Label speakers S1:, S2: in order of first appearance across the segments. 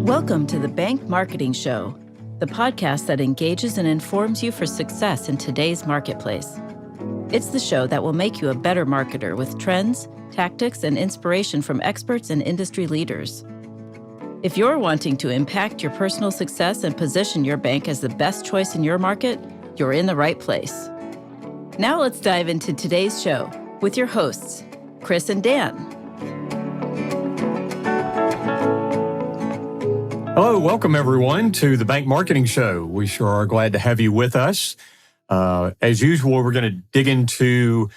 S1: Welcome to the Bank Marketing Show, the podcast that engages and informs you for success in today's marketplace. It's the show that will make you a better marketer with trends, tactics, and inspiration from experts and industry leaders. If you're wanting to impact your personal success and position your bank as the best choice in your market, you're in the right place. Now let's dive into today's show with your hosts, Chris and Dan.
S2: Hello, welcome everyone to the Bank Marketing Show. We sure are glad to have you with us. As usual, we're going to dig into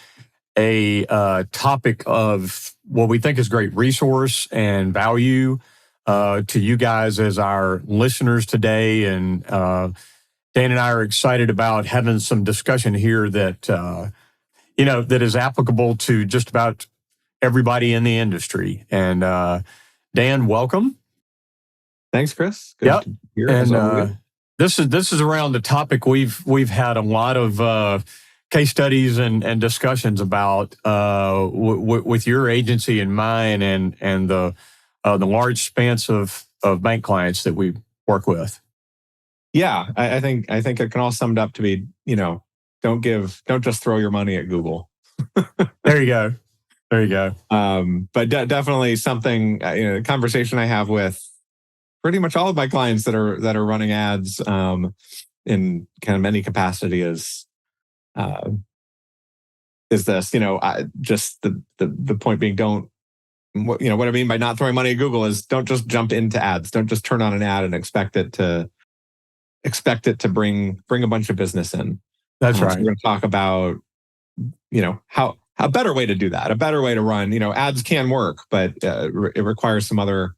S2: a topic of what we think is great resource and value to you guys as our listeners today. And Dan and I are excited about having some discussion here that that is applicable to just about everybody in the industry. And Dan, welcome.
S3: Thanks, Chris.
S2: Good to be here. And this is around the topic we've had a lot of case studies and discussions about with your agency and mine and the large spans of bank clients that we work with.
S3: Yeah, I think it can all summed up to be, don't just throw your money at Google.
S2: There you go.
S3: But definitely something, a conversation I have with pretty much all of my clients that are running ads in kind of any capacity is this, just the point being, what I mean by not throwing money at Google is don't just jump into ads. Don't just turn on an ad and expect it to bring a bunch of business in.
S2: That's right.
S3: So we're going to talk about, how a better way to do that, a better way to run, ads can work, but it requires some other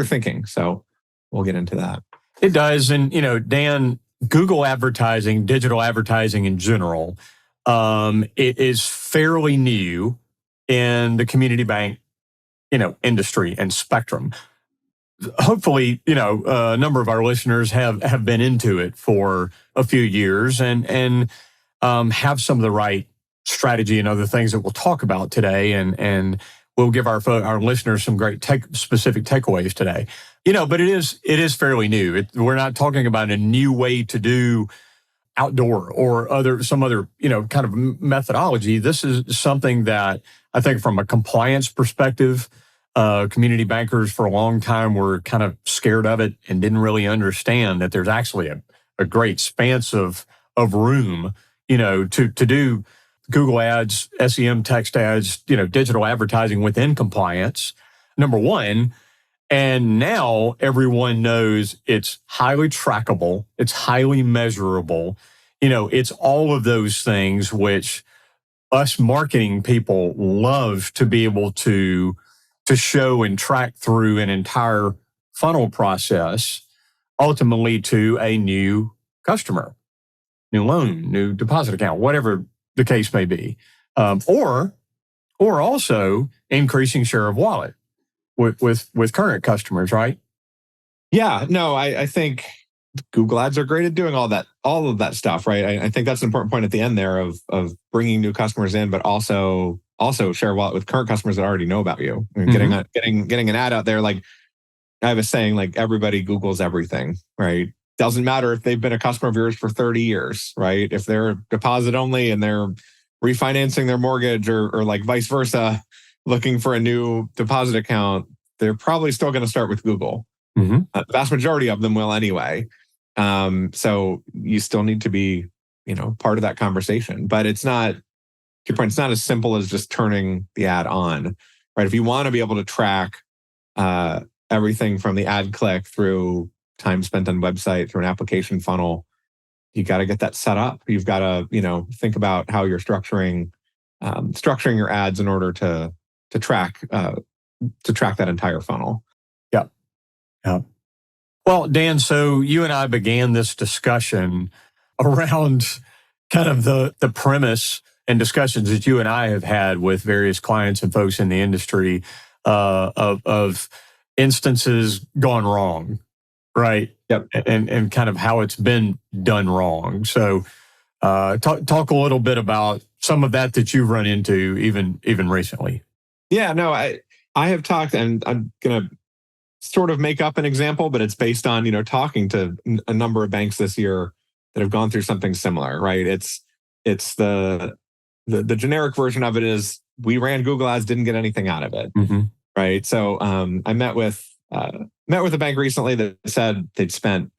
S3: thinking. So we'll get into that.
S2: It does. And, Dan, Google advertising, digital advertising in general, it is fairly new in the community bank, industry and spectrum. Hopefully, a number of our listeners have been into it for a few years and have some of the right strategy and other things that we'll talk about today. And we'll give our listeners some great specific takeaways today. But it is fairly new. We're not talking about a new way to do outdoor or some other kind of methodology. This is something that I think from a compliance perspective, community bankers for a long time were kind of scared of it and didn't really understand that there's actually a great span of room, to do Google ads, SEM text ads, digital advertising within compliance, number one. And now everyone knows it's highly trackable, it's highly measurable. It's all of those things which us marketing people love to be able to show and track through an entire funnel process, ultimately to a new customer, new loan, new deposit account, whatever the case may be, or also increasing share of wallet with current customers, right?
S3: Yeah, no, I think Google ads are great at doing all of that stuff, right? I think that's an important point at the end there of bringing new customers in, but also share wallet with current customers that already know about you. I mean, getting an ad out there, like I have a saying, like everybody Googles everything, right? Doesn't matter if they've been a customer of yours for 30 years, right? If they're deposit only and they're refinancing their mortgage or like vice versa, looking for a new deposit account, they're probably still going to start with Google.
S2: Mm-hmm.
S3: The vast majority of them will anyway. So you still need to be, part of that conversation. But it's not, to your point, it's not as simple as just turning the ad on, right? If you want to be able to track everything from the ad click through time spent on website, through an application funnel, you got to get that set up. You've got to, think about how you're structuring your ads in order to track that entire funnel.
S2: Yeah. Well, Dan, so you and I began this discussion around kind of the premise and discussions that you and I have had with various clients and folks in the industry of instances gone wrong, right?
S3: Yep.
S2: And kind of how it's been done wrong. So talk a little bit about some of that you've run into even recently.
S3: Yeah, no, I have talked, and I'm going to sort of make up an example, but it's based on, talking to a number of banks this year that have gone through something similar, right? It's the generic version of it is we ran Google Ads, didn't get anything out of it, right? So I met with a bank recently that said they'd spent,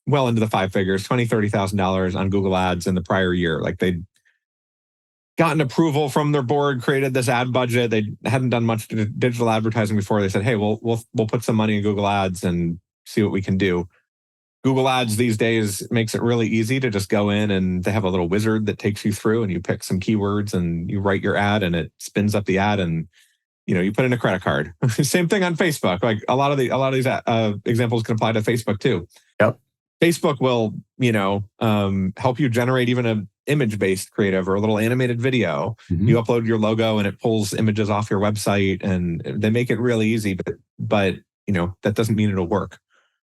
S3: well into the five figures, $20,000-$30,000 on Google Ads in the prior year. Like they'd gotten approval from their board, created this ad budget. They hadn't done much digital advertising before. They said, "Hey, we'll put some money in Google Ads and see what we can do." Google Ads these days makes it really easy to just go in, and they have a little wizard that takes you through, and you pick some keywords and you write your ad, and it spins up the ad, and you put in a credit card. Same thing on Facebook. Like a lot of these examples can apply to Facebook too.
S2: Yep.
S3: Facebook will, help you generate even an image-based creative or a little animated video. You upload your logo and it pulls images off your website, and they make it really easy. But that doesn't mean it'll work.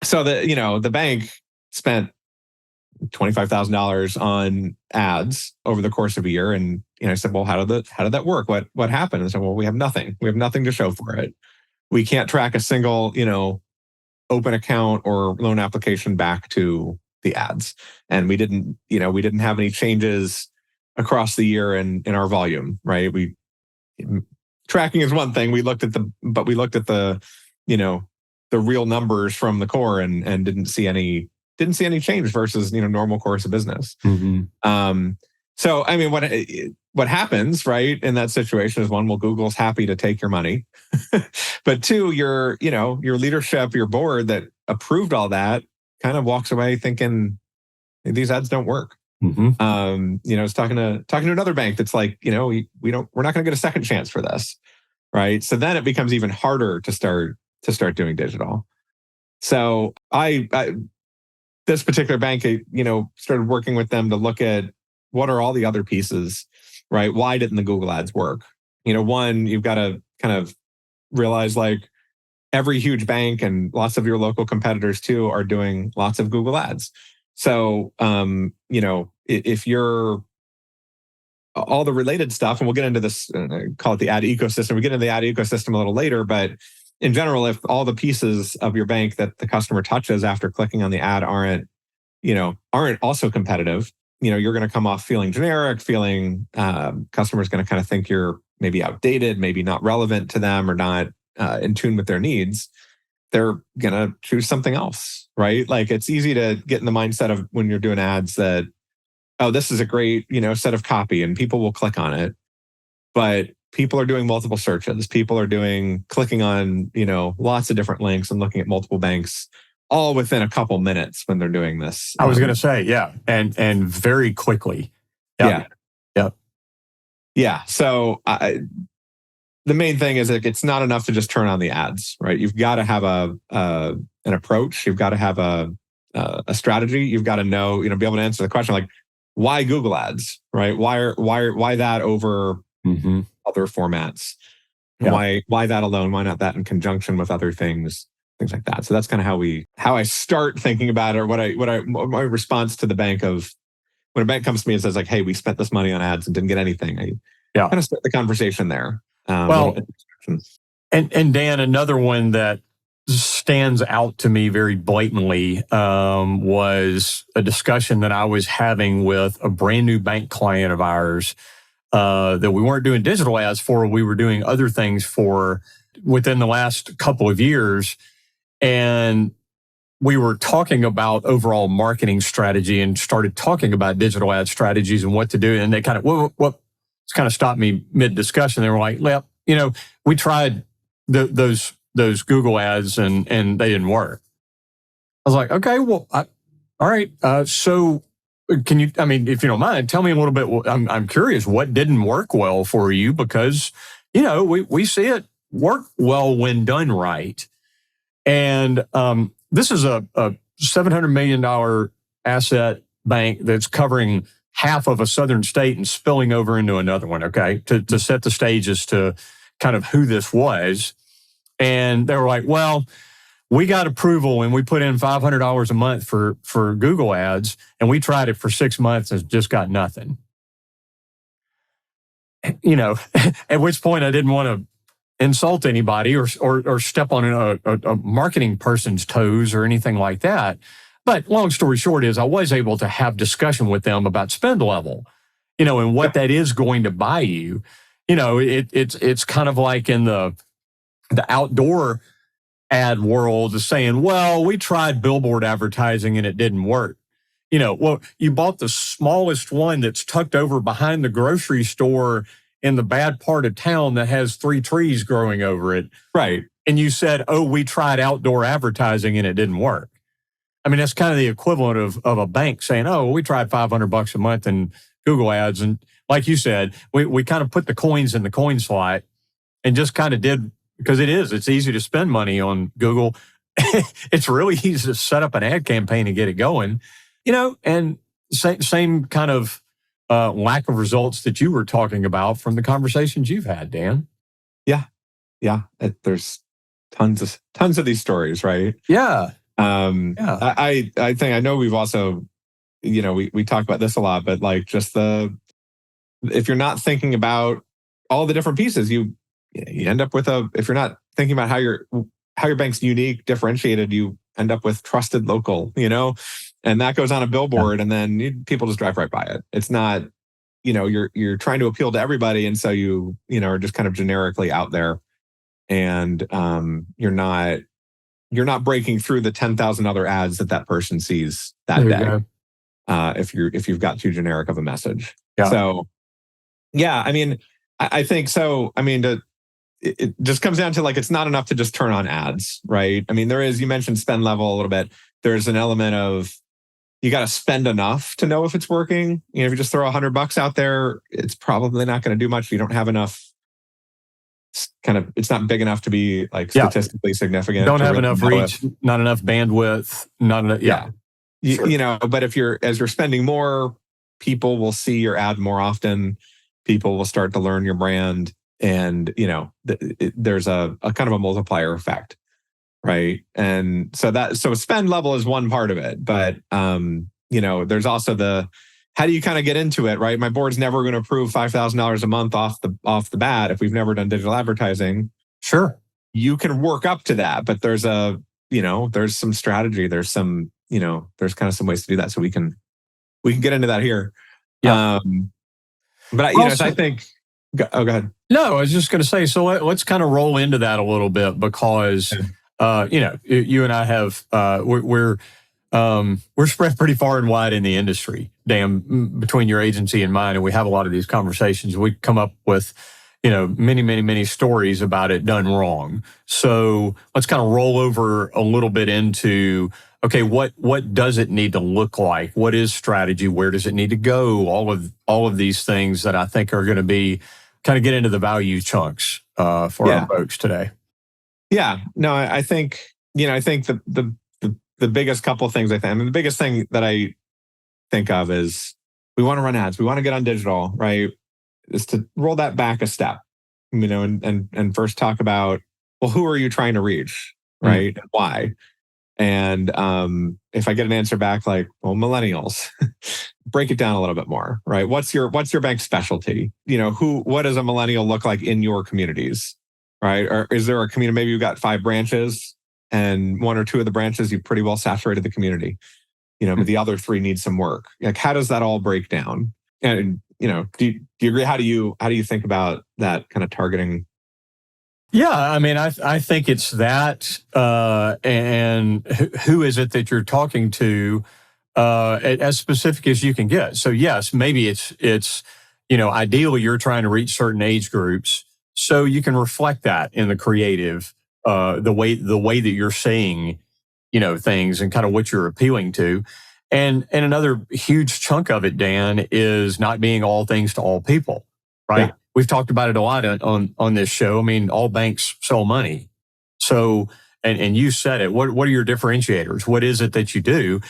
S3: So the bank spent $25,000 on ads over the course of a year, and I said, "Well, how did that work? What happened?" And I said, "Well, we have nothing. We have nothing to show for it. We can't track a single open account or loan application back to the ads, and we didn't have any changes across the year in our volume, right? Tracking is one thing. We looked at the real numbers from the core and didn't see any change versus normal course of business. So I mean, what happens, right, in that situation is, one, well, Google's happy to take your money, but two, your leadership, your board that approved all that kind of walks away thinking these ads don't work. I was talking to another bank that's like, we're not going to get a second chance for this, right? So then it becomes even harder to start doing digital. So this particular bank, started working with them to look at what are all the other pieces, right? Why didn't the Google Ads work? One, you've got to kind of realize, like, every huge bank and lots of your local competitors too are doing lots of Google Ads. So, if you're all the related stuff, and we'll get into this, call it the ad ecosystem. We get into the ad ecosystem a little later, but in general, if all the pieces of your bank that the customer touches after clicking on the ad aren't also competitive, you're going to come off feeling generic, customers going to kind of think you're maybe outdated, maybe not relevant to them, or not in tune with their needs. They're going to choose something else, right? Like, it's easy to get in the mindset of, when you're doing ads, that, oh, this is a great, set of copy and people will click on it. But people are doing multiple searches. People are clicking on, lots of different links and looking at multiple banks, all within a couple minutes when they're doing this.
S2: I was going to say, yeah. And very quickly.
S3: Yeah.
S2: Yep.
S3: Yeah. So the main thing is, like, it's not enough to just turn on the ads, right? You've got to have an approach. You've got to have a strategy. You've got to know, be able to answer the question, like, why Google Ads, right? Why that over other formats? Yeah. Why that alone? Why not that in conjunction with other things like that? So that's kind of how I start thinking about it, or my response to the bank of, when a bank comes to me and says, like, "Hey, we spent this money on ads and didn't get anything." I kind of start the conversation there.
S2: And Dan, another one that stands out to me very blatantly was a discussion that I was having with a brand new bank client of ours that we weren't doing digital ads for. We were doing other things for within the last couple of years. And we were talking about overall marketing strategy and started talking about digital ad strategies and what to do. And they kind of stopped me mid-discussion. They were like, "Well, we tried those Google ads and they didn't work." I was like, "Okay, well, all right. So can you, if you don't mind, tell me a little bit. I'm curious, what didn't work well for you? Because, we see it work well when done right." And this is a $700 million asset bank that's covering half of a southern state and spilling over into another one, okay, to set the stage as to kind of who this was. And they were like, "Well, we got approval and we put in $500 a month for Google ads, and we tried it for 6 months and just got nothing." At which point I didn't want to insult anybody or step on a marketing person's toes or anything like that. But long story short is I was able to have discussion with them about spend level, and what that is going to buy you. It's kind of like in the outdoor ad world is saying, well, we tried billboard advertising and it didn't work. Well, you bought the smallest one that's tucked over behind the grocery store in the bad part of town that has 3 trees growing over it.
S3: Right.
S2: And you said, oh, we tried outdoor advertising and it didn't work. I mean, that's kind of the equivalent of a bank saying, oh, we tried $500 a month in Google ads. And like you said, we kind of put the coins in the coin slot and just kind of did, because it's easy to spend money on Google. It's really easy to set up an ad campaign and get it going, and same kind of lack of results that you were talking about from the conversations you've had, Dan.
S3: Yeah. There's tons of these stories, right?
S2: Yeah.
S3: I think I know we've also, we talk about this a lot, but like just if you're not thinking about all the different pieces, you end up with if you're not thinking about how your bank's unique, differentiated, you end up with trusted local, and that goes on a billboard and then people just drive right by it. It's not, you're trying to appeal to everybody. And so you are just kind of generically out there and you're not breaking through the 10,000 other ads that person sees that day. If you've got too generic of a message.
S2: Yeah.
S3: So, yeah, I mean, I think so. I mean, it just comes down to like, it's not enough to just turn on ads, right? I mean, you mentioned spend level a little bit. There's an element of, you got to spend enough to know if it's working. If you just throw $100 out there, it's probably not going to do much. You don't have enough. It's not big enough to be like statistically significant.
S2: Don't have enough reach, not enough bandwidth, not enough. Yeah.
S3: Sure. But as you're spending more, people will see your ad more often. People will start to learn your brand, and there's a kind of a multiplier effect, right? And so spend level is one part of it, but there's also how do you kind of get into it, right? My board's never going to approve $5,000 a month off the bat if we've never done digital advertising.
S2: Sure,
S3: you can work up to that, but there's there's some strategy. There's some there's kind of some ways to do that. So we can get into that here.
S2: Yeah.
S3: But
S2: also,
S3: I think. Go ahead.
S2: No, I was just going to say. So let's kind of roll into that a little bit because you and I have we're spread pretty far and wide in the industry, Dan, between your agency and mine, and we have a lot of these conversations. We come up with many, many, many stories about it done wrong. So let's kind of roll over a little bit into, okay, what does it need to look like? What is strategy? Where does it need to go? All of these things that I think are going to be kind of get into the value chunks for our folks today.
S3: Yeah, no, I think the biggest couple of things the biggest thing that I think of is we want to run ads. We want to get on digital, right? Is to roll that back a step, and first talk about, well, who are you trying to reach, right? And why? And if I get an answer back like, well, millennials, break it down a little bit more, right? What's your bank specialty? What does a millennial look like in your communities, right? Or is there a community, maybe you've got 5 branches and 1 or 2 of the branches, you've pretty well saturated the community, but the other 3 need some work. Like, how does that all break down? And, do you agree? How do you think about that kind of targeting?
S2: Yeah, I mean, I think it's that, and who is it that you're talking to, as specific as you can get. So yes, maybe it's ideally you're trying to reach certain age groups, so you can reflect that in the creative, the way that you're saying, things and kind of what you're appealing to. And another huge chunk of it, Dan, is not being all things to all people, right? Yeah. We've talked about it a lot on this show. I mean, all banks sell money. So, and you said it, what are your differentiators? What is it that you do?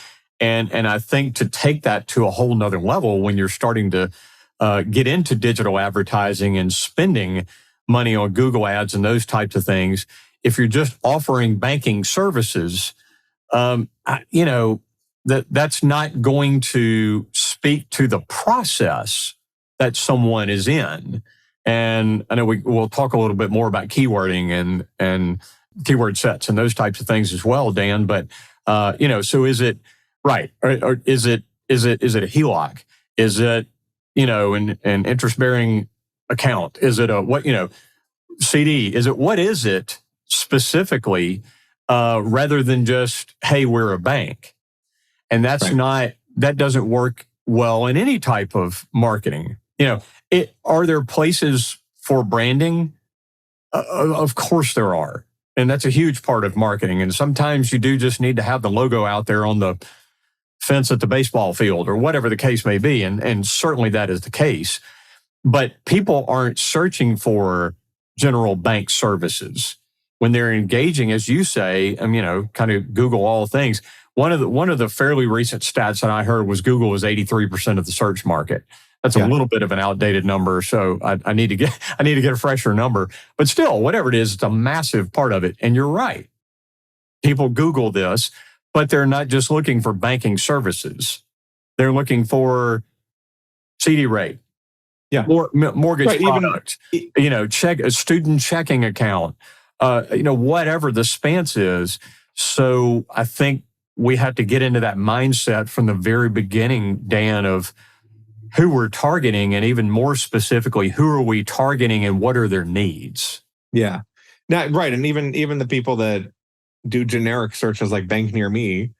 S2: And I think to take that to a whole nother level when you're starting to get into digital advertising and spending money on Google ads and those types of things, if you're just offering banking services, that's not going to speak to the process that someone is in. And I know we'll talk a little bit more about keywording and keyword sets and those types of things as well, Dan. But so is it right? Or is it a HELOC? Is it an interest bearing account? Is it a CD? Is it what is it specifically? Rather than just, hey, we're a bank. And that doesn't work well in any type of marketing. Are there places for branding? Of course there are. And that's a huge part of marketing. And sometimes you do just need to have the logo out there on the fence at the baseball field or whatever the case may be. And certainly that is the case. But people aren't searching for general bank services when they're engaging, as you say, kind of Google all things. One of the fairly recent stats that I heard was Google is 83% of the search market. That's a little bit of an outdated number, so I need to get a fresher number. But still, whatever it is, it's a massive part of it. And you're right. People Google this, but they're not just looking for banking services. They're looking for CD rate, mortgage product, check a student checking account, whatever the stance is. So I think we have to get into that mindset from the very beginning, Dan, of who we're targeting, and even more specifically, who are we targeting and what are their needs?
S3: Yeah. Right. And even the people that do generic searches like bank near me,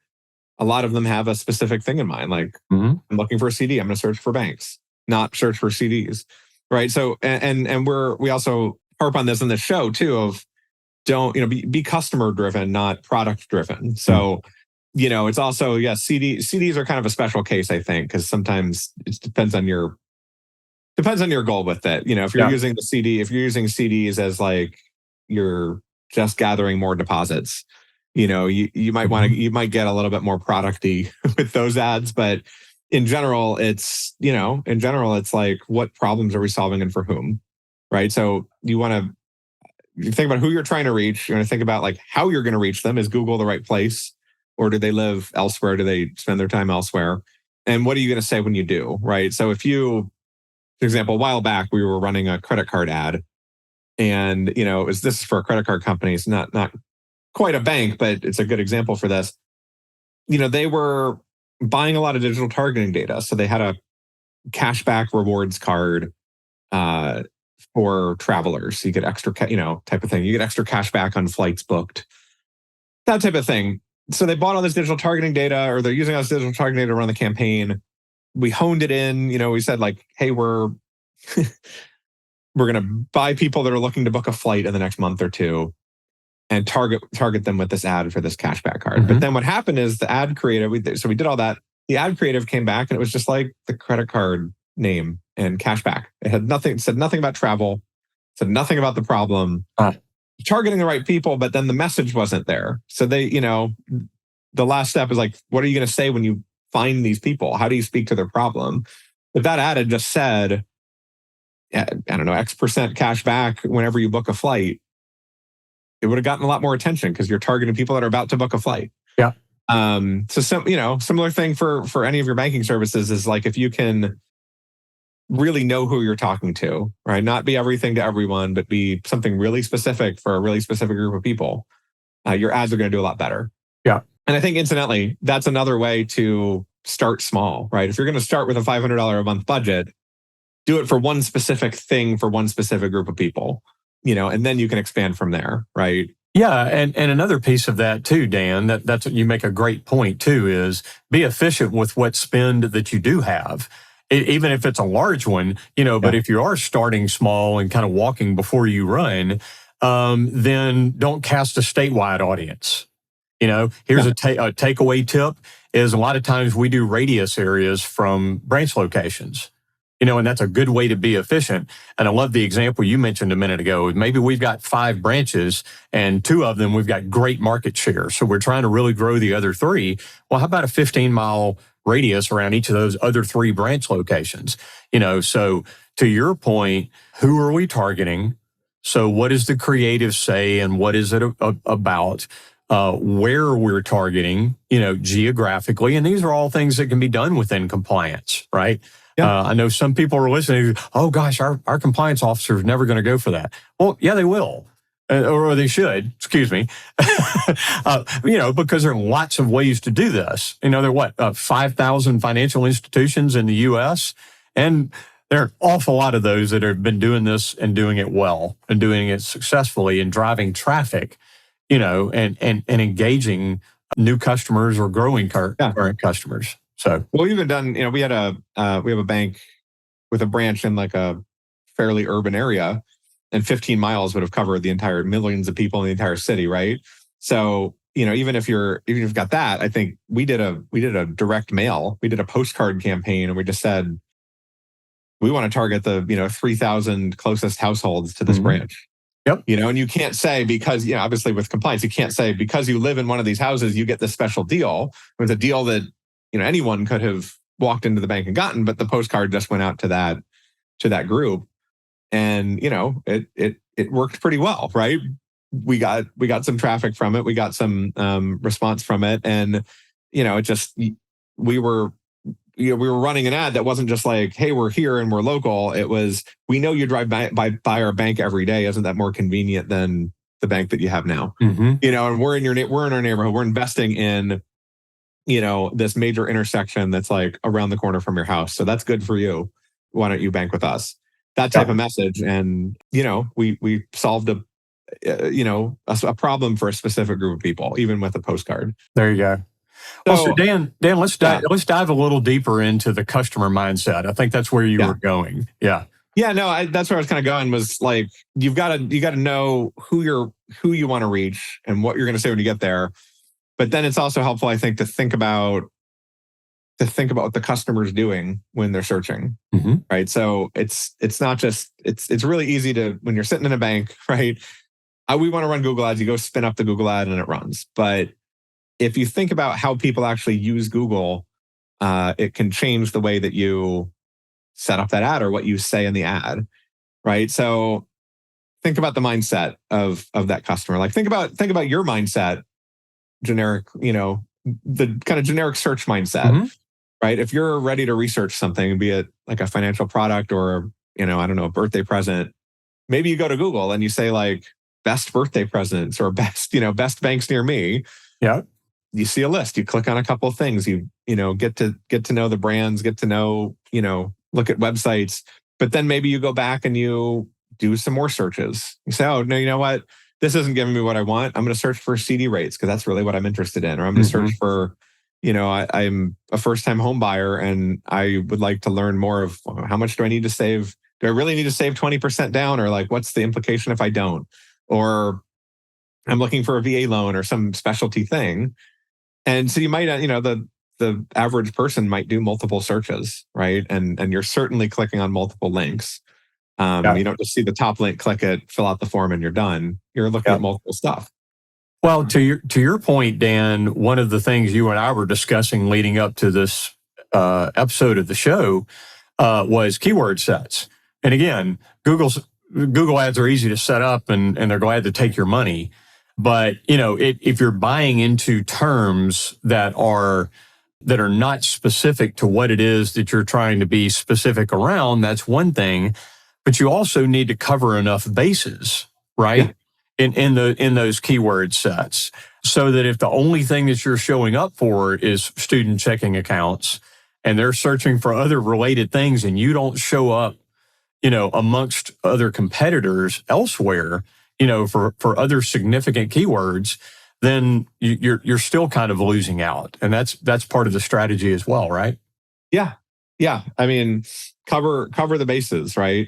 S3: a lot of them have a specific thing in mind. Like, I'm looking for a CD. I'm going to search for banks, not search for CDs. Right. So, and we also harp on this in the show too, of be customer driven, not product driven. So, it's also, CDs are kind of a special case, I think, because sometimes it depends on your goal with it. If you're using if you're using CDs as like you're just gathering more deposits, you might get a little bit more producty with those ads. But in general, it's like, what problems are we solving and for whom? Right. So you think about who you're trying to reach. You're going to think about like how you're going to reach them. Is Google the right place? Or do they live elsewhere? Do they spend their time elsewhere? And what are you going to say when you do, right? So if you, for example, a while back, we were running a credit card ad, and this is for a credit card company. It's not quite a bank, but it's a good example for this. They were buying a lot of digital targeting data. So they had a cashback rewards card for travelers. So you get extra, type of thing. You get extra cashback on flights booked, that type of thing. So they bought all this digital targeting data, or they're using all this digital targeting data to run the campaign. We honed it in. We said like, hey, we're going to buy people that are looking to book a flight in the next month or two, and target them with this ad for this cashback card. But then what happened is the ad creative. We did all that. The ad creative came back, and it was just like the credit card name and cashback. It had nothing. It said nothing about travel. Said nothing about the problem. Targeting the right people, but then the message wasn't there. So they, the last step is like, what are you going to say when you find these people? How do you speak to their problem? If that ad had just said, I don't know, X% cash back whenever you book a flight, it would have gotten a lot more attention because you're targeting people that are about to book a flight.
S2: Yeah.
S3: Similar thing for any of your banking services is like, if you can really know who you're talking to, right? Not be everything to everyone, but be something really specific for a really specific group of people. Your ads are going to do a lot better.
S2: Yeah.
S3: And I think incidentally, that's another way to start small, right? If you're going to start with a $500 a month budget, do it for one specific thing for one specific group of people, and then you can expand from there, right?
S2: Yeah, and another piece of that too, Dan, that's you make a great point too, is be efficient with what spend that you do have. Even if it's a large one, but if you are starting small and kind of walking before you run, then don't cast a statewide audience. Here's a takeaway tip is a lot of times we do radius areas from branch locations, and that's a good way to be efficient. And I love the example you mentioned a minute ago. Maybe we've got 5 branches and 2 of them, we've got great market share. So we're trying to really grow the other 3. Well, how about a 15-mile radius around each of those other 3 branch locations? So to your point, who are we targeting? So what does the creative say and what is it about? Where we're targeting, geographically. And these are all things that can be done within compliance, right?
S3: Yeah.
S2: I know some people are listening. Oh gosh, our compliance officer is never going to go for that. Well, yeah, they will. Or they should, excuse me, because there are lots of ways to do this. There are 5,000 financial institutions in the U.S., and there are an awful lot of those that have been doing this and doing it well and doing it successfully and driving traffic, and engaging new customers or growing current customers. So,
S3: well, we've even done, we have a bank with a branch in like a fairly urban area, and 15 miles would have covered the entire millions of people in the entire city, right? So, even if you've got that, I think we did a direct mail, we did a postcard campaign, and we just said, we want to target the 3,000 closest households to this branch.
S2: Yep.
S3: And you can't say, because obviously with compliance, you can't say because you live in one of these houses, you get this special deal. It was a deal that anyone could have walked into the bank and gotten, but the postcard just went out to that group. And it worked pretty well, right? We got some traffic from it. We got some response from it, and it just we were running an ad that wasn't just like, hey, we're here and we're local. It was, we know you drive by our bank every day. Isn't that more convenient than the bank that you have now?
S2: mm-hmm.
S3: And we're in our neighborhood. We're investing in this major intersection that's like around the corner from your house. So that's good for you. Why don't you bank with us? That type of message. And, we solved a problem for a specific group of people, even with a postcard.
S2: There you go. So Dan, let's dive a little deeper into the customer mindset. I think that's where you were going. Yeah.
S3: Yeah, no, that's where I was kind of going, was like, you got to know who you want to reach and what you're going to say when you get there. But then it's also helpful, I think, to think about what the customer's doing when they're searching, right? So it's not just, it's really easy to, when you're sitting in a bank, right? We want to run Google ads, you go spin up the Google ad and it runs. But if you think about how people actually use Google, it can change the way that you set up that ad or what you say in the ad, right? So think about the mindset of that customer. Like think about your mindset, generic, the kind of generic search mindset. Right? If you're ready to research something, be it like a financial product or, I don't know, a birthday present, maybe you go to Google and you say like best birthday presents or best banks near me.
S2: Yeah.
S3: You see a list, you click on a couple of things, you get to know the brands, get to know, look at websites, but then maybe you go back and you do some more searches. You say, oh, no, you know what? This isn't giving me what I want. I'm going to search for CD rates because that's really what I'm interested in. Or I'm going to search for, I'm a first-time home buyer and I would like to learn more of how much do I need to save? Do I really need to save 20% down? Or like, what's the implication if I don't? Or I'm looking for a VA loan or some specialty thing. And so you might, the average person might do multiple searches, right? And you're certainly clicking on multiple links. You don't just see the top link, click it, fill out the form, and you're done. You're looking at multiple stuff.
S2: Well, to your point, Dan, one of the things you and I were discussing leading up to this episode of the show was keyword sets. And again, Google ads are easy to set up, and they're glad to take your money. But if you're buying into terms that are not specific to what it is that you're trying to be specific around, that's one thing. But you also need to cover enough bases, right? Yeah. In those keyword sets, so that if the only thing that you're showing up for is student checking accounts and they're searching for other related things and you don't show up, amongst other competitors elsewhere, for other significant keywords, then you're still kind of losing out. And that's part of the strategy as well, right?
S3: Yeah. Yeah. I mean, cover the bases, right?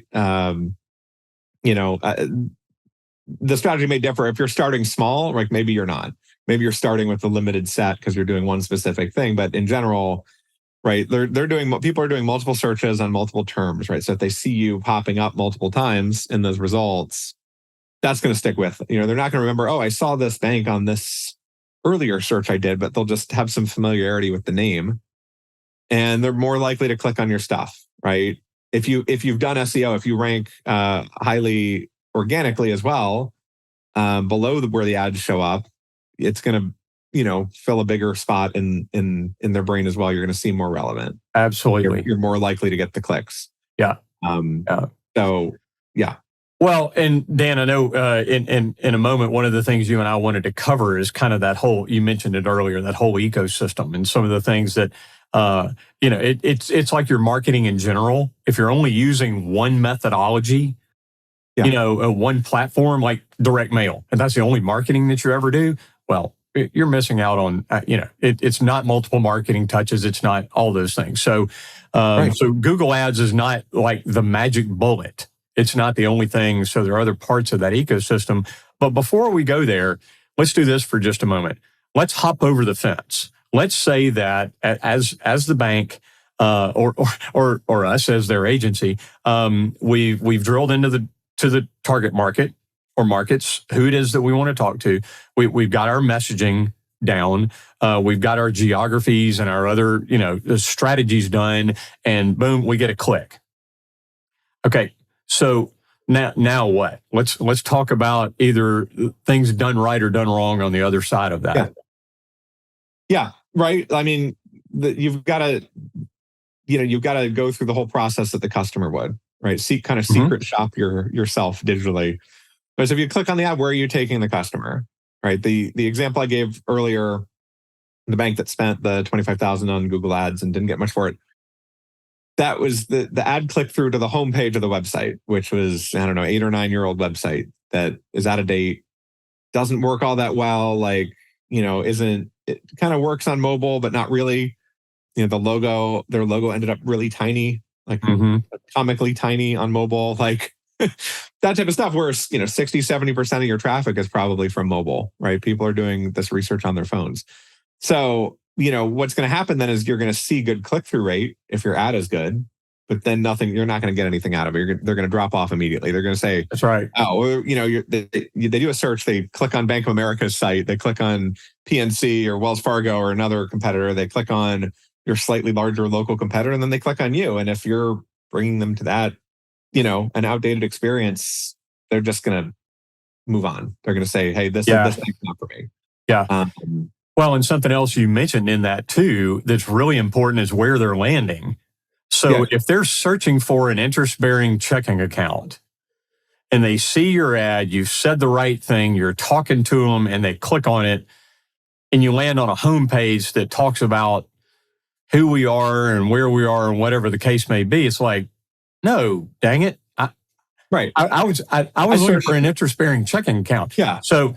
S3: The strategy may differ. If you're starting small, like maybe you're not. Maybe you're starting with a limited set because you're doing one specific thing. But in general, right, people are doing multiple searches on multiple terms, right? So if they see you popping up multiple times in those results, that's going to stick with. They're not going to remember, oh, I saw this bank on this earlier search I did, but they'll just have some familiarity with the name. And they're more likely to click on your stuff, right? If you've done SEO, if you rank highly organically as well, below where the ads show up, it's going to fill a bigger spot in their brain as well. You're going to seem more relevant.
S2: Absolutely.
S3: You're more likely to get the clicks.
S2: Yeah.
S3: So yeah.
S2: Well, and Dan, I know in a moment, one of the things you and I wanted to cover is kind of that whole, you mentioned it earlier, that whole ecosystem and some of the things that, it's like your marketing in general. If you're only using one methodology, one platform like direct mail, and that's the only marketing that you ever do, well, you're missing out on, it's not multiple marketing touches. It's not all those things. So, so Google Ads is not like the magic bullet. It's not the only thing. So there are other parts of that ecosystem. But before we go there, let's do this for just a moment. Let's hop over the fence. Let's say that as the bank or us as their agency, we've drilled into the target market or markets, who it is that we want to talk to. We've got our messaging down. We've got our geographies and our other strategies done, and boom, we get a click. Okay. So now what? Let's talk about either things done right or done wrong on the other side of that.
S3: Yeah, right. I mean, you've got to go through the whole process that the customer would, right? Secret shop yourself digitally. But so if you click on the ad, where are you taking the customer, right? The example I gave earlier, the bank that spent the $25,000 on Google Ads and didn't get much for it. That was the ad click through to the homepage of the website, which was, 8 or 9 year old website that is out of date, doesn't work all that well. It kind of works on mobile, but not really. Their logo ended up really tiny, comically tiny on mobile, that type of stuff where, 60, 70% of your traffic is probably from mobile, right? People are doing this research on their phones. So, what's going to happen then is you're going to see good click-through rate if your ad is good, but then you're not going to get anything out of it. They're going to drop off immediately. They're going to say,
S2: that's right.
S3: Oh, they do a search. They click on Bank of America's site. They click on PNC or Wells Fargo or another competitor. They click on your slightly larger local competitor, and then they click on you. And if you're bringing them to that, an outdated experience, they're just going to move on. They're going to say, hey, this thing's not for me.
S2: Yeah. Well, and something else you mentioned in that too that's really important is where they're landing. So if they're searching for an interest-bearing checking account and they see your ad, you've said the right thing, you're talking to them, and they click on it, and you land on a homepage that talks about who we are and where we are and whatever the case may be, it's like, no, dang it. I was looking for an interest-bearing checking account.
S3: Yeah.
S2: So,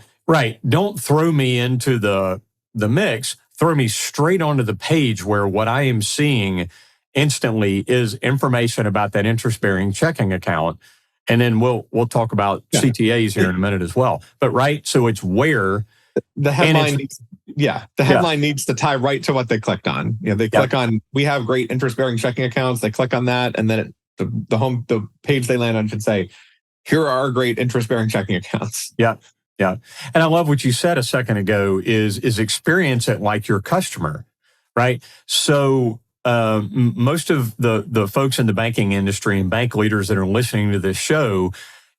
S2: don't throw me into the mix. Throw me straight onto the page where what I am seeing instantly is information about that interest-bearing checking account. And then we'll talk about CTAs here in a minute as well. But so it's where
S3: the headline needs to tie right to what they clicked on. They click on, we have great interest-bearing checking accounts. They click on that, and then the page they land on should say, here are our great interest-bearing checking accounts.
S2: Yeah. Yeah. And I love what you said a second ago is experience it like your customer, right? So most of the folks in the banking industry and bank leaders that are listening to this show,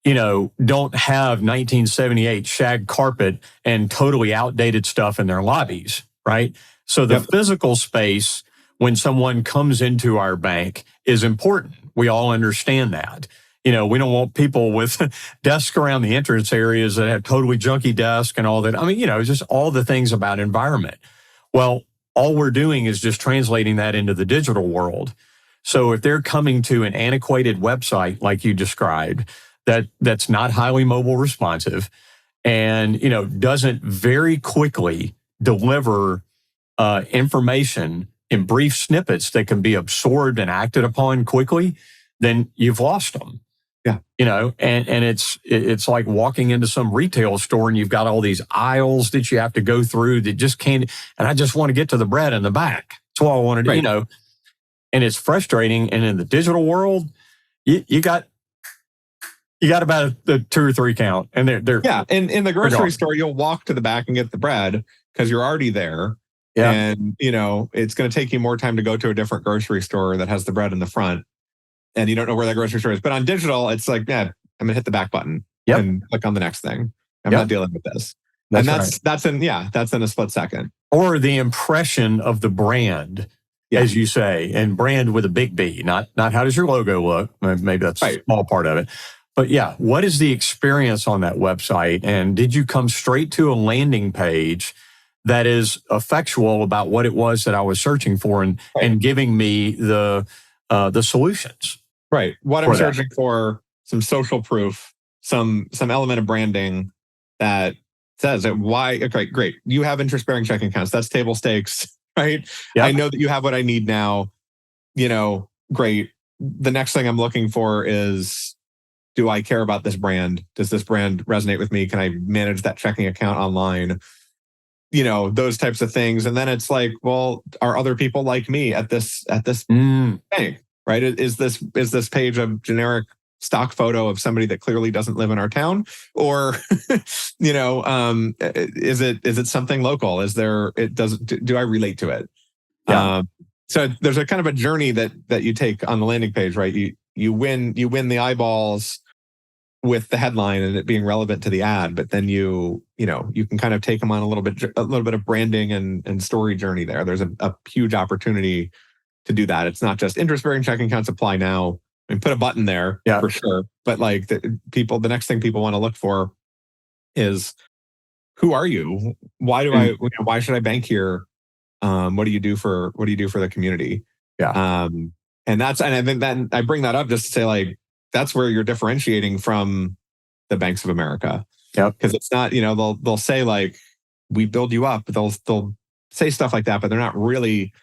S2: don't have 1978 shag carpet and totally outdated stuff in their lobbies, right? So the physical space when someone comes into our bank is important. We all understand that. We don't want people with desks around the entrance areas that have totally junky desks and all that. I mean, just all the things about environment. Well, all we're doing is just translating that into the digital world. So if they're coming to an antiquated website like you described, that's not highly mobile responsive and, doesn't very quickly deliver information in brief snippets that can be absorbed and acted upon quickly, then you've lost them.
S3: Yeah.
S2: And it's like walking into some retail store and you've got all these aisles that you have to go through that just can't, and I just want to get to the bread in the back. That's all I wanted to, and it's frustrating. And in the digital world, you got about the 2 or 3 count, and they're
S3: And in the grocery store, you'll walk to the back and get the bread because you're already there.
S2: Yeah.
S3: And it's going to take you more time to go to a different grocery store that has the bread in the front, and you don't know where that grocery store is. But on digital, it's like, I'm going to hit the back button and click on the next thing. I'm not dealing with this. And
S2: right.
S3: that's in a split second.
S2: Or the impression of the brand, as you say, and brand with a big B, not how does your logo look? Maybe that's a small part of it. But yeah, what is the experience on that website? And did you come straight to a landing page that is effectual about what it was that I was searching for and giving me the solutions?
S3: Right. What I'm searching for, some social proof, some element of branding that says that why, okay, great. You have interest-bearing checking accounts. That's table stakes, right? Yep. I know that you have what I need now. Great. The next thing I'm looking for is, do I care about this brand? Does this brand resonate with me? Can I manage that checking account online? Those types of things. And then it's like, well, are other people like me at this bank, right? Is this page a generic stock photo of somebody that clearly doesn't live in our town? Or, is it something local? Do I relate to it?
S2: Yeah.
S3: So there's a kind of a journey that you take on the landing page, right? You win the eyeballs with the headline and it being relevant to the ad, but then you can kind of take them on a little bit of branding and story journey there. There's a huge opportunity to do that. It's not just interest-bearing checking accounts apply now. I mean, put a button there for sure. But like the next thing people want to look for is, who are you? Why should I bank here? What do you do for the community?
S2: Yeah.
S3: And I think that I bring that up just to say, like, that's where you're differentiating from the banks of America.
S2: Yep.
S3: Because it's not, they'll say like, we build you up. They'll say stuff like that, but they're not really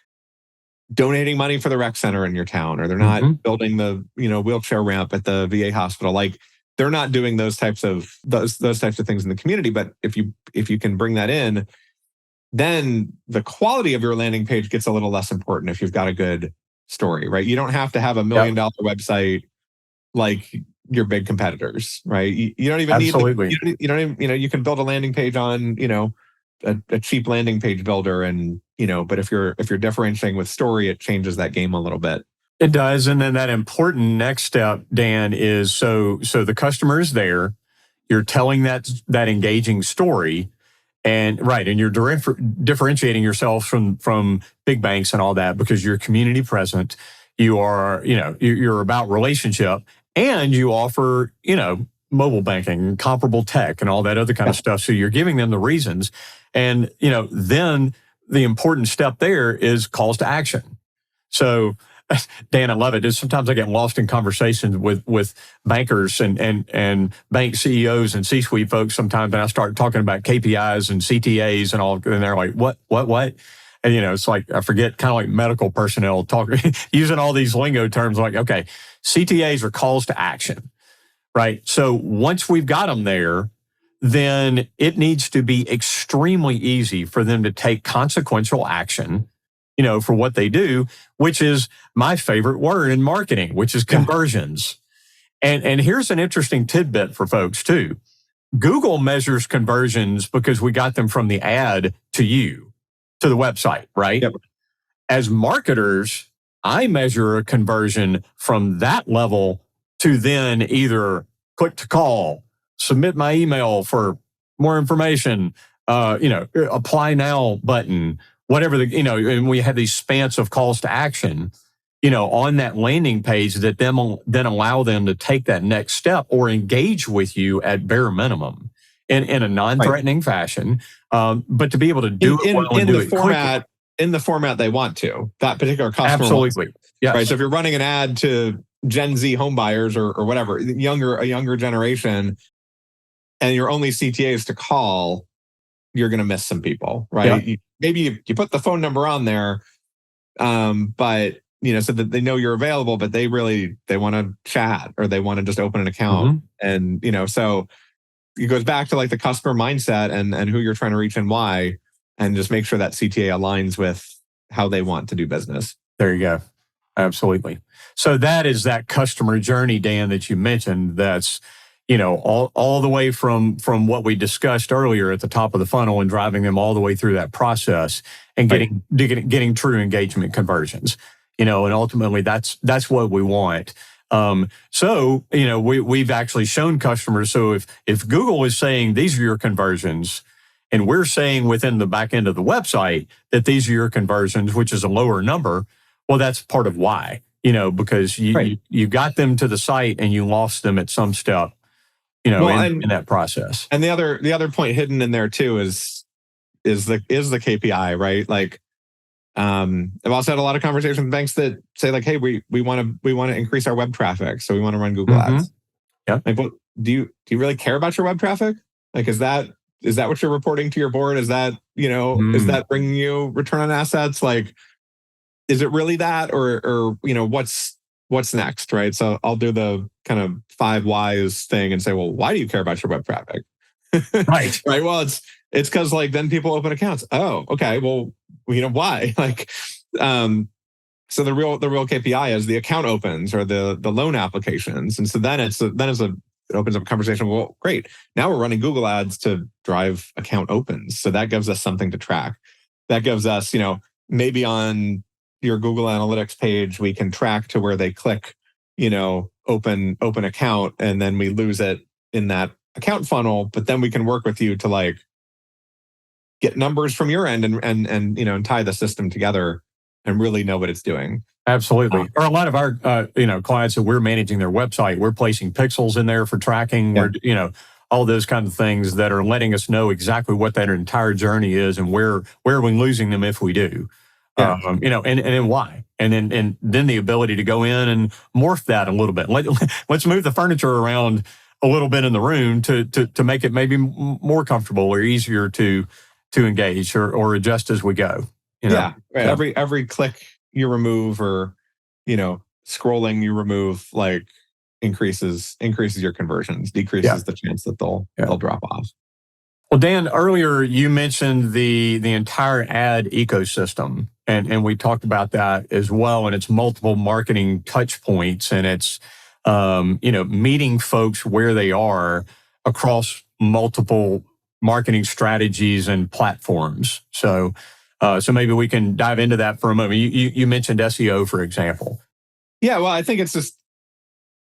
S3: donating money for the rec center in your town, or they're not building the, wheelchair ramp at the VA hospital. Like, they're not doing those types of things in the community. But if you can bring that in, then the quality of your landing page gets a little less important if you've got a good story, right? You don't have to have $1 million website like your big competitors, right? You don't even
S2: Absolutely.
S3: you can build a landing page on, a cheap landing page builder, and, but if you're differentiating with story, it changes that game a little bit.
S2: It does. And then that important next step, Dan, is so the customer is there, you're telling that engaging story, and you're differentiating yourself from big banks and all that because you're community present. You are, you're about relationship, and you offer, mobile banking, comparable tech, and all that other kind of stuff. So you're giving them the reasons. And, then the important step there is calls to action. So, Dan, I love it. Sometimes I get lost in conversations with bankers and bank CEOs and C-suite folks sometimes, and I start talking about KPIs and CTAs and all, and they're like, what? And, it's like, I forget, kind of like medical personnel talking, using all these lingo terms like, okay, CTAs are calls to action, right? So once we've got them there, then it needs to be extremely easy for them to take consequential action, for what they do, which is my favorite word in marketing, which is conversions. And here's an interesting tidbit for folks too. Google measures conversions because we got them from the ad to you, to the website, right?
S3: Yep.
S2: As marketers, I measure a conversion from that level to then either click to call, submit my email for more information, apply now button, whatever and we have these spans of calls to action, on that landing page that then allow them to take that next step or engage with you at bare minimum in a non-threatening fashion, but to be able to do it well and do it quickly.
S3: In the format they want to, that particular customer.
S2: Absolutely.
S3: Yes. Right. So if you're running an ad to Gen Z home buyers or whatever, a younger generation, and your only CTA is to call, you're going to miss some people, right?
S2: Yeah.
S3: Maybe you put the phone number on there, but so that they know you're available, but they want to chat or they want to just open an account. And, so it goes back to like the customer mindset and who you're trying to reach and why, and just make sure that CTA aligns with how they want to do business.
S2: There you go. Absolutely. So that is that customer journey, Dan, that you mentioned. That's, all the way from what we discussed earlier at the top of the funnel and driving them all the way through that process and getting true engagement conversions, and ultimately that's what we want. So, we've actually shown customers. So if Google is saying these are your conversions, and we're saying within the back end of the website that these are your conversions, which is a lower number, well, that's part of why, because you got them to the site and you lost them at some step, in that process.
S3: And the other point hidden in there too is the KPI, right? Like, I've also had a lot of conversations with banks that say like, hey, we want to increase our web traffic, so we want to run Google ads.
S2: Yeah.
S3: Like, what do you really care about your web traffic? Like, is that what you're reporting to your board? Is that, is that bringing you return on assets? Like, is it really that, or what's next, right? So I'll do the kind of 5 whys thing and say, well, why do you care about your web traffic?
S2: Right.
S3: Right. Well, it's because like then people open accounts. Oh, okay. Well, why? Like, so the real KPI is the account opens or the loan applications, and so then it opens up a conversation. Well, great. Now we're running Google ads to drive account opens, so that gives us something to track. That gives us, maybe on your Google Analytics page, we can track to where they click, open account, and then we lose it in that account funnel. But then we can work with you to like get numbers from your end and tie the system together and really know what it's doing.
S2: Absolutely. Or a lot of our clients that we're managing their website, we're placing pixels in there for tracking. Yeah. We're all those kinds of things that are letting us know exactly what that entire journey is and where are we losing them if we do. Yeah. And then why, and then the ability to go in and morph that a little bit. Let's move the furniture around a little bit in the room to make it maybe more comfortable or easier to engage or adjust as we go.
S3: Yeah, right. So, every click you remove or scrolling you remove like increases your conversions, decreases the chance that they'll drop off.
S2: Well, Dan, earlier you mentioned the entire ad ecosystem, and we talked about that as well, and it's multiple marketing touch points, and it's meeting folks where they are across multiple marketing strategies and platforms. So maybe we can dive into that for a moment. You mentioned SEO, for example.
S3: Yeah, well, I think it's just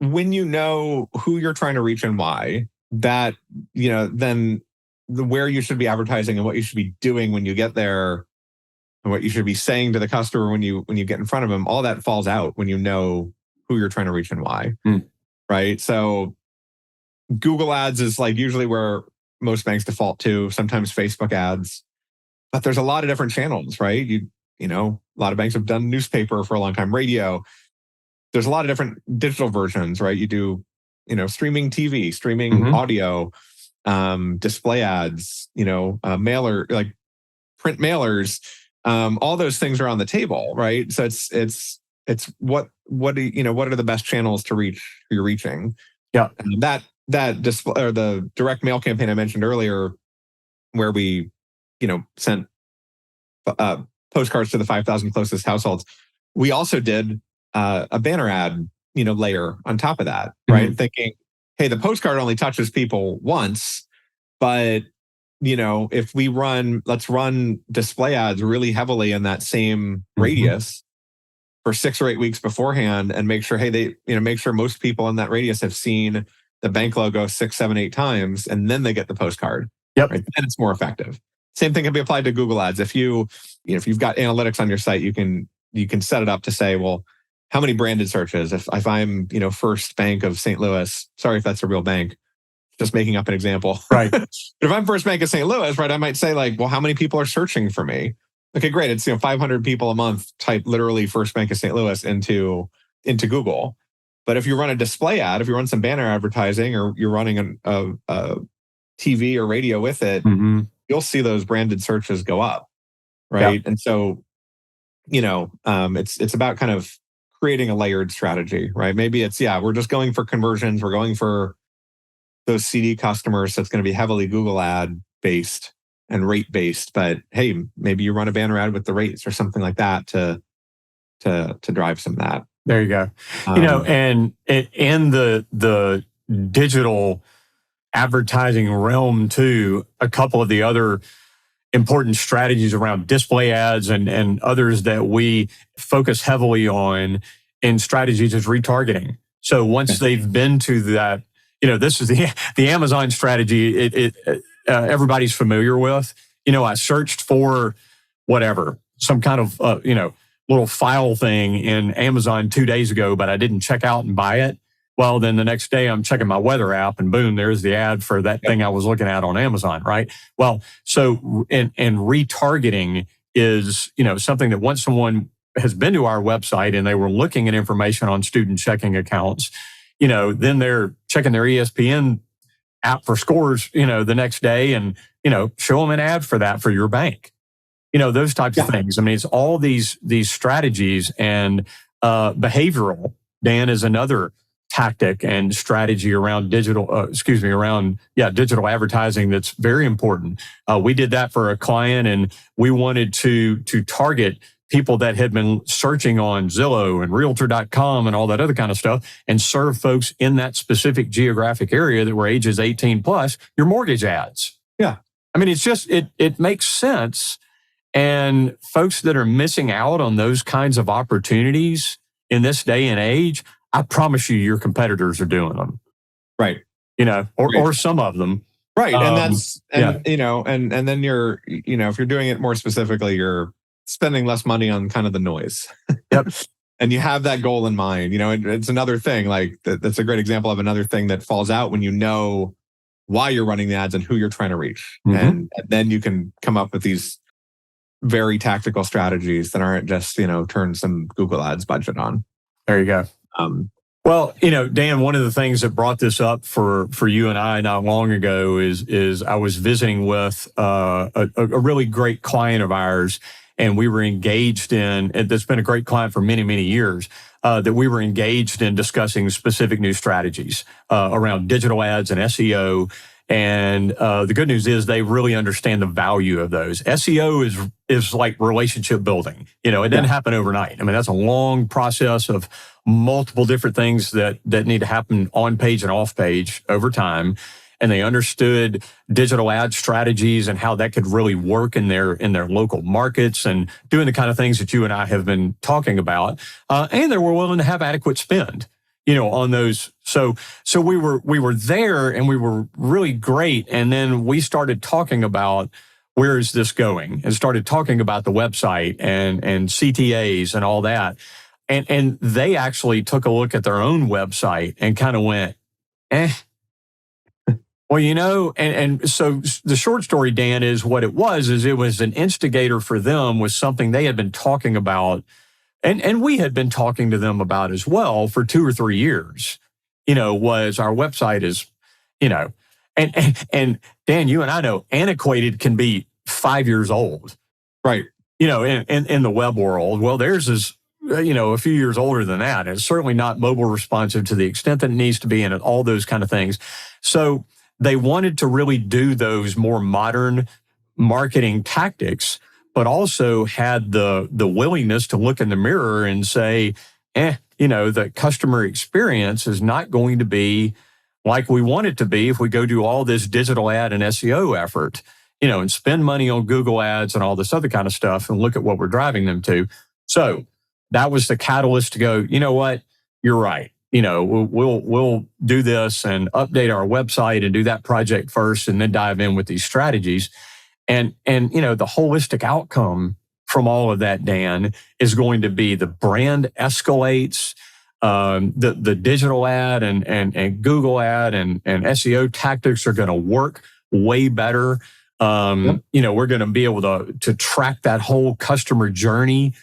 S3: when you know who you're trying to reach and why, that then where you should be advertising and what you should be doing when you get there, and what you should be saying to the customer when you get in front of them, all that falls out when you know who you're trying to reach and why. Right? So Google ads is like usually where most banks default to, sometimes Facebook ads, but there's a lot of different channels, right? A lot of banks have done newspaper for a long time, radio. There's a lot of different digital versions, right? You do, streaming TV, streaming audio, display ads, mailer, like print mailers, all those things are on the table, right? So it's what are the best channels to reach who you're reaching?
S2: Yeah.
S3: And that display or the direct mail campaign I mentioned earlier, where we, sent postcards to the 5,000 closest households. We also did a banner ad, layer on top of that, right? Thinking, hey, the postcard only touches people once, but if we let's run display ads really heavily in that same radius for 6 or 8 weeks beforehand, and make sure, hey, make sure most people in that radius have seen the bank logo 6, 7, 8 times, and then they get the postcard.
S2: Yep.
S3: Right? And it's more effective. Same thing can be applied to Google ads. If you've got analytics on your site, you can set it up to say, well, how many branded searches? If I'm, First Bank of St. Louis, sorry if that's a real bank, just making up an example.
S2: Right.
S3: But if I'm First Bank of St. Louis, right, I might say like, well, how many people are searching for me? Okay, great. It's 500 people a month type literally First Bank of St. Louis into Google. But if you run a display ad, if you run some banner advertising, or you're running a TV or radio with it, you'll see those branded searches go up, right? Yep. And so, it's about kind of creating a layered strategy, right? Maybe it's, we're just going for conversions. We're going for those CD customers. So it's going to be heavily Google ad based and rate based. But hey, maybe you run a banner ad with the rates or something like that to drive some of that.
S2: There you go. And in the digital advertising realm too, a couple of the other important strategies around display ads and others that we focus heavily on in strategies is retargeting. So once they've been to that, this is the Amazon strategy. everybody's familiar with. I searched for whatever, some kind of, little file thing in Amazon 2 days ago, but I didn't check out and buy it. Well, then the next day I'm checking my weather app and boom, there's the ad for that thing I was looking at on Amazon, right? Well, so, and retargeting is, something that once someone has been to our website and they were looking at information on student checking accounts, then they're checking their ESPN app for scores, the next day and, show them an ad for that for your bank. Those types of things. I mean, it's all these strategies and behavioral, Dan, is another tactic and strategy around digital advertising that's very important. We did that for a client and we wanted to target people that had been searching on Zillow and Realtor.com and all that other kind of stuff and serve folks in that specific geographic area that were ages 18 plus your mortgage ads.
S3: Yeah.
S2: I mean, it's just, it makes sense. And folks that are missing out on those kinds of opportunities in this day and age, I promise you, your competitors are doing them.
S3: Right.
S2: Or some of them.
S3: Right. And and then you're, if you're doing it more specifically, you're spending less money on kind of the noise.
S2: Yep.
S3: And you have that goal in mind. It's another thing, like that's a great example of another thing that falls out when you know why you're running the ads and who you're trying to reach.
S2: Mm-hmm.
S3: And then you can come up with these very tactical strategies that aren't just, turn some Google Ads budget on.
S2: There you go. Well, Dan, one of the things that brought this up for you and I not long ago is I was visiting with a really great client of ours, and we were engaged in, and that's been a great client for many, many years, that we were engaged in discussing specific new strategies around digital ads and SEO. And the good news is they really understand the value of those. SEO is like relationship building. It doesn't happen overnight. I mean, that's a long process of multiple different things that need to happen on page and off page over time. And they understood digital ad strategies and how that could really work in their local markets and doing the kind of things that you and I have been talking about. And they were willing to have adequate spend, on those. So we were there and we were really great. And then we started talking about where is this going, and started talking about the website and CTAs and all that. And they actually took a look at their own website and kind of went, Well, and so the short story, Dan, is what it was an instigator for them, was something they had been talking about. And we had been talking to them about as well for 2 or 3 years, was our website is, and Dan, you and I know antiquated can be 5 years old.
S3: Right.
S2: In the web world. Well, theirs is, a few years older than that. It's certainly not mobile responsive to the extent that it needs to be, and all those kind of things. So they wanted to really do those more modern marketing tactics, but also had the willingness to look in the mirror and say, the customer experience is not going to be like we want it to be if we go do all this digital ad and SEO effort, and spend money on Google ads and all this other kind of stuff, and look at what we're driving them to. So that was the catalyst to go, you know what, you're right. We'll do this and update our website and do that project first, and then dive in with these strategies. And the holistic outcome from all of that, Dan, is going to be the brand escalates, the digital ad and Google ad and SEO tactics are going to work way better. We're going to be able to track that whole customer journey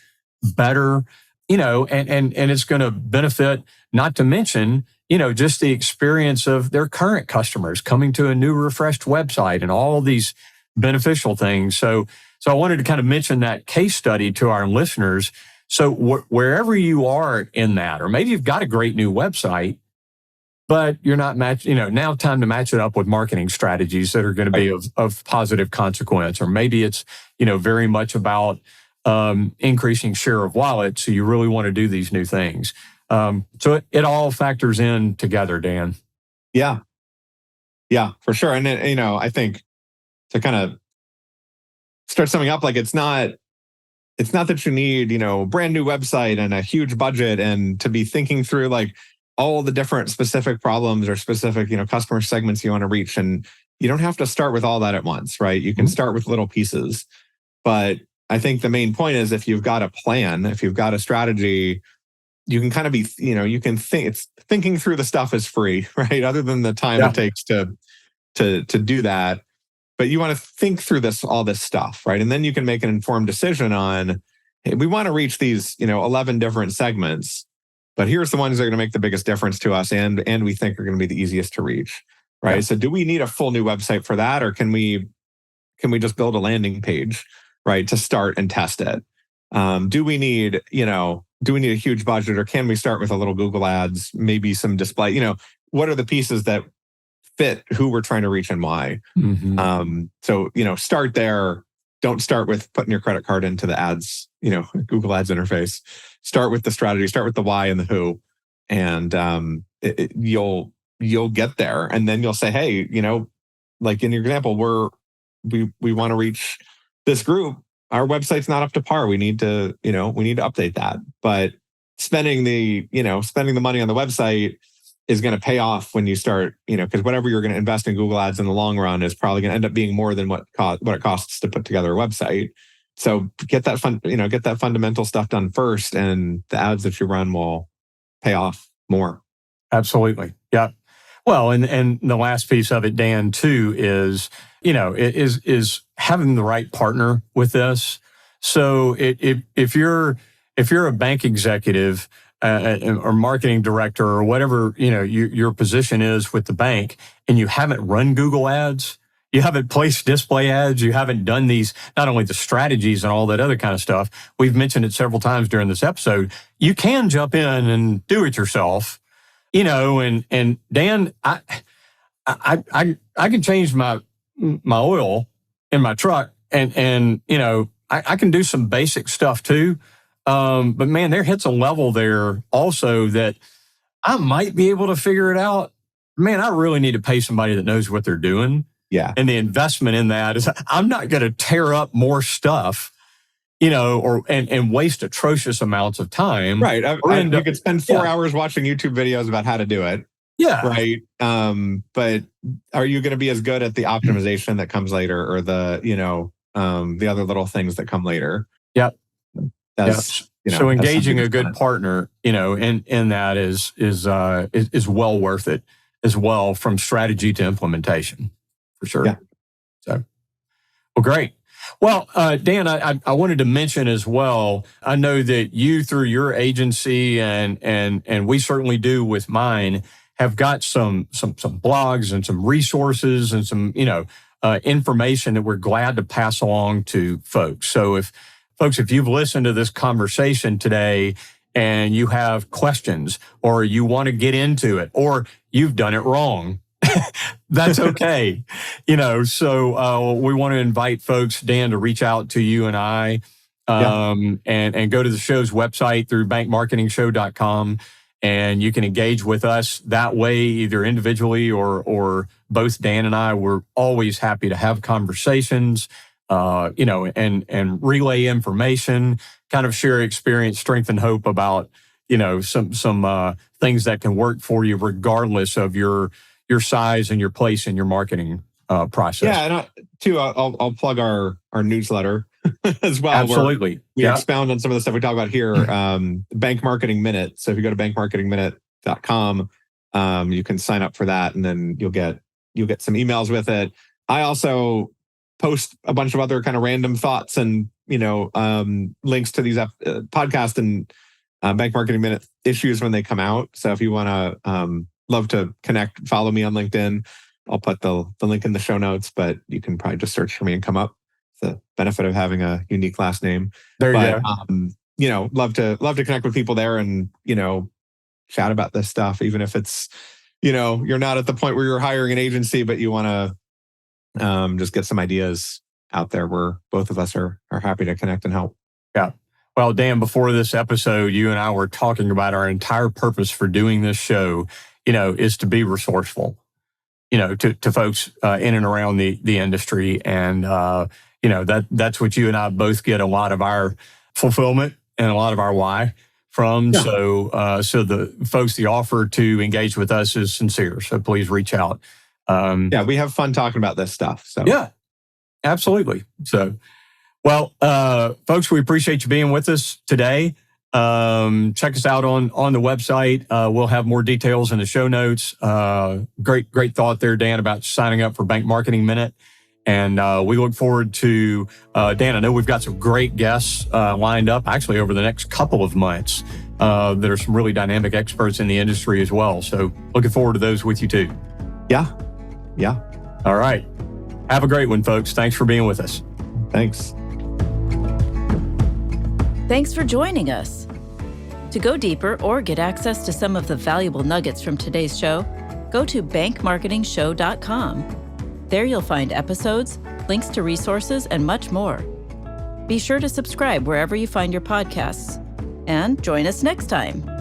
S2: better, and it's going to benefit, not to mention, just the experience of their current customers coming to a new refreshed website and all these beneficial things. So I wanted to kind of mention that case study to our listeners. So wherever you are in that, or maybe you've got a great new website, but you're not now time to match it up with marketing strategies that are going to be of positive consequence. Or maybe it's, very much about increasing share of wallet. So you really want to do these new things. So it all factors in together, Dan.
S3: Yeah. Yeah, for sure. And then, I think to kind of start summing up, like it's not that you need, a brand new website and a huge budget and to be thinking through like all the different specific problems or specific, customer segments you want to reach. And you don't have to start with all that at once, right? You can start with little pieces. But I think the main point is if you've got a plan, if you've got a strategy, you can kind of be, you can think, thinking through the stuff is free, right? Other than the time it takes to do that. But you want to think through all this stuff, right? And then you can make an informed decision on, hey, we want to reach these, 11 different segments, but here's the ones that are going to make the biggest difference to us and we think are going to be the easiest to reach, right? Yeah. So do we need a full new website for that, or can we just build a landing page, right, to start and test it? Do we need a huge budget, or can we start with a little Google Ads, maybe some display? What are the pieces that fit who we're trying to reach and why? So, start there. Don't start with putting your credit card into the ads, Google Ads interface. Start with the strategy, start with the why and the who, and you'll get there. And then you'll say, hey, like in your example, we want to reach this group. Our website's not up to par. We need to update that. But spending the money on the website is going to pay off when you start, because whatever you're going to invest in Google Ads in the long run is probably going to end up being more than what it costs to put together a website. So get that fundamental stuff done first, and the ads that you run will pay off more.
S2: Absolutely. Yeah. Well, and the last piece of it, Dan, too, is, is having the right partner with this. So if you're a bank executive, or marketing director, or whatever your position is with the bank, and you haven't run Google Ads, you haven't placed display ads, you haven't done these, not only the strategies and all that other kind of stuff. We've mentioned it several times during this episode. You can jump in and do it yourself, and Dan, I can change my oil in my truck, and I can do some basic stuff too. But man, there hits a level there also that I might be able to figure it out. Man, I really need to pay somebody that knows what they're doing.
S3: Yeah.
S2: And the investment in that is, I'm not going to tear up more stuff, and waste atrocious amounts of time.
S3: Right. You could spend 4 hours watching YouTube videos about how to do it.
S2: Yeah.
S3: Right. But are you going to be as good at the optimization that comes later, or the other little things that come later?
S2: Yeah.
S3: That's,
S2: so engaging a good partner, in that is well worth it as well, from strategy to implementation, for sure.
S3: Yeah.
S2: So, well, great. Well, Dan, I wanted to mention as well, I know that you, through your agency, and we certainly do with mine, have got some blogs and some resources and some, information that we're glad to pass along to folks. So if you've listened to this conversation today and you have questions, or you want to get into it, or you've done it wrong, that's okay. So we want to invite folks, Dan, to reach out to you and I, and go to the show's website through bankmarketingshow.com, and you can engage with us that way, either individually or both Dan and I. We're always happy to have conversations, and relay information, kind of share experience, strength, and hope about, some things that can work for you regardless of your size and your place in your marketing process.
S3: Yeah, and I'll plug our newsletter as well.
S2: Absolutely.
S3: We expound on some of the stuff we talk about here. Bank Marketing Minute. So if you go to bankmarketingminute.com, you can sign up for that, and then you'll get some emails with it. I also post a bunch of other kind of random thoughts and links to these podcasts and Bank Marketing Minute issues when they come out. So if you want to love to connect, follow me on LinkedIn. I'll put the link in the show notes, but you can probably just search for me and come up. It's the benefit of having a unique last name.
S2: There you go.
S3: Love to connect with people there and, chat about this stuff, even if it's, you're not at the point where you're hiring an agency, but you want to just get some ideas out there, where both of us are happy to connect and help.
S2: Yeah. Well, Dan, before this episode, you and I were talking about our entire purpose for doing this show, is to be resourceful, to folks in and around the industry. And, that's what you and I both get a lot of our fulfillment and a lot of our why from. Yeah. So the folks, the offer to engage with us is sincere. So please reach out.
S3: Yeah, we have fun talking about this stuff. So
S2: Yeah, absolutely. So, well, folks, we appreciate you being with us today. Check us out on the website. We'll have more details in the show notes. Great thought there, Dan, about signing up for Bank Marketing Minute. And we look forward to, Dan, I know we've got some great guests lined up actually over the next couple of months. That are some really dynamic experts in the industry as well. So looking forward to those with you too.
S3: Yeah.
S2: All right. Have a great one, folks. Thanks for being with us.
S3: Thanks.
S1: Thanks for joining us. To go deeper or get access to some of the valuable nuggets from today's show, go to bankmarketingshow.com. There you'll find episodes, links to resources, and much more. Be sure to subscribe wherever you find your podcasts. And join us next time.